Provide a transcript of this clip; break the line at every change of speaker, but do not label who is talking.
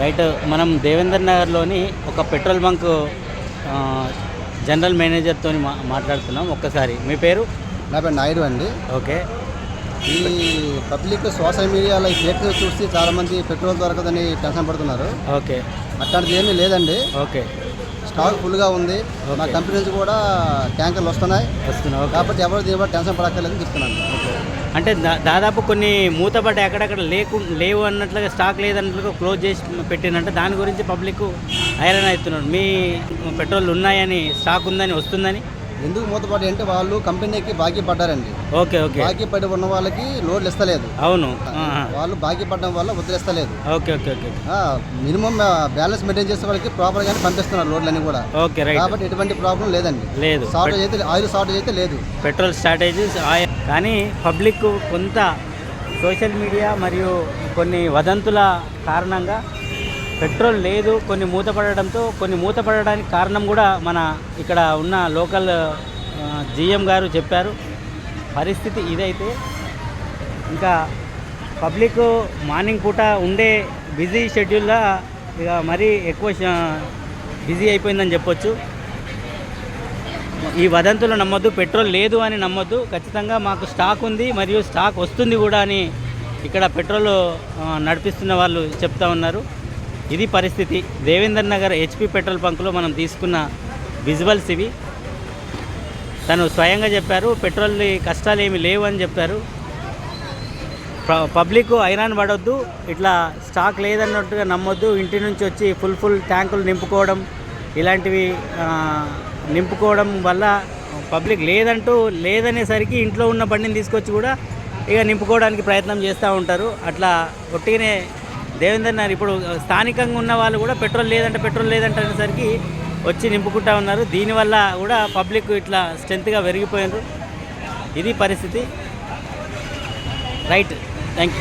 Right. మనం దేవేందర్ నగర్లోని ఒక పెట్రోల్ బంక్ జనరల్ మేనేజర్తో మాట్లాడుతున్నాం. ఒక్కసారి మీ పేరు?
నా పేరు నాయుడు అండి.
ఓకే.
ఈ పబ్లిక్ సోషల్ మీడియాలో ఈ ఫేక్ న్యూస్ చూసి చాలామంది పెట్రోల్ దొరకదని టెన్షన్ పడుతున్నారు.
ఓకే.
అట్లాంటిది ఏమీ లేదండి.
ఓకే.
స్టాక్ ఫుల్గా ఉంది. మా కంపెనీ నుంచి కూడా ట్యాంకర్లు వస్తున్నాయి. కాబట్టి ఎవరు దీని టెన్షన్ పడక్కర్లేదని చెప్తున్నాను.
అంటే దాదాపు కొన్ని మూతపడ్డ ఎక్కడెక్కడ లేవు అన్నట్లుగా, స్టాక్ లేదన్నట్లుగా క్లోజ్ చేసి పెట్టినంటే దాని గురించి పబ్లిక్ హైరాణ అవుతున్నారు. మీ పెట్రోల్ ఉన్నాయని, స్టాక్ ఉందని, వస్తుందని.
ఎందుకు మూతపడ్డాయి అంటే వాళ్ళు కంపెనీకి బాకీ పడ్డారండి.
ఓకే. ఓకే.
బాకీ పడి ఉన్న వాళ్ళకి లోడ్లు ఇస్తలేదు.
అవును.
వాళ్ళు బాకీ పడడం వల్ల వదిలేస్తలేదు.
Okay. Okay. Okay.
Minimum balance maintain చేసే వాళ్ళకి ప్రాపర్గానే పంపిస్తున్నారు లోడ్లన్నీ కూడా.
ఓకే. రైట్.
కాబట్టి ఎటువంటి ప్రాబ్లం లేదండి.
లేదు.
షార్టేజ్ అయితే, ఆయిల్ షార్టేజ్ అయితే లేదు.
పెట్రోల్ షార్టేజెస్ కానీ పబ్లిక్ కొంత సోషల్ మీడియా మరియు కొన్ని వదంతుల కారణంగా పెట్రోల్ లేదు, కొన్ని మూతపడడానికి కారణం కూడా మన ఇక్కడ ఉన్న లోకల్ జీఎం గారు చెప్పారు. పరిస్థితి ఇదైతే ఇంకా పబ్లిక్ మార్నింగ్ పూట ఉండే బిజీ షెడ్యూల్లో ఇక మరీ ఎక్కువ బిజీ అయిపోయిందని చెప్పొచ్చు. ఈ వదంతులు నమ్మొద్దు, పెట్రోల్ లేదు అని నమ్మొద్దు. ఖచ్చితంగా మాకు స్టాక్ ఉంది మరియు స్టాక్ వస్తుంది కూడా అని ఇక్కడ పెట్రోల్ నడిపిస్తున్న వాళ్ళు చెప్తా ఉన్నారు. ఇది పరిస్థితి. దేవేందర్ నగర్ హెచ్పి పెట్రోల్ బంకులో మనం తీసుకున్న విజువల్స్ ఇవి. తను స్వయంగా చెప్పారు, పెట్రోల్ కష్టాలు ఏమి లేవు అని చెప్పారు. పబ్లిక్ ఐరాన్ పడొద్దు, ఇట్లా స్టాక్ లేదన్నట్టుగా నమ్మొద్దు. ఇంటి నుంచి వచ్చి ఫుల్ ట్యాంకులు నింపుకోవడం, ఇలాంటివి నింపుకోవడం వల్ల పబ్లిక్ లేదనేసరికి ఇంట్లో ఉన్న బండిని తీసుకొచ్చి కూడా ఇక నింపుకోవడానికి ప్రయత్నం చేస్తూ ఉంటారు. అట్లా ఒట్టిగానే దేవేందర్ నగర్ ఇప్పుడు స్థానికంగా ఉన్న వాళ్ళు కూడా పెట్రోల్ లేదంటే అనేసరికి వచ్చి నింపుకుంటా ఉన్నారు. దీనివల్ల కూడా పబ్లిక్ ఇట్లా స్ట్రెంత్గా పెరిగిపోయినారు. ఇది పరిస్థితి. రైట్. Thank you.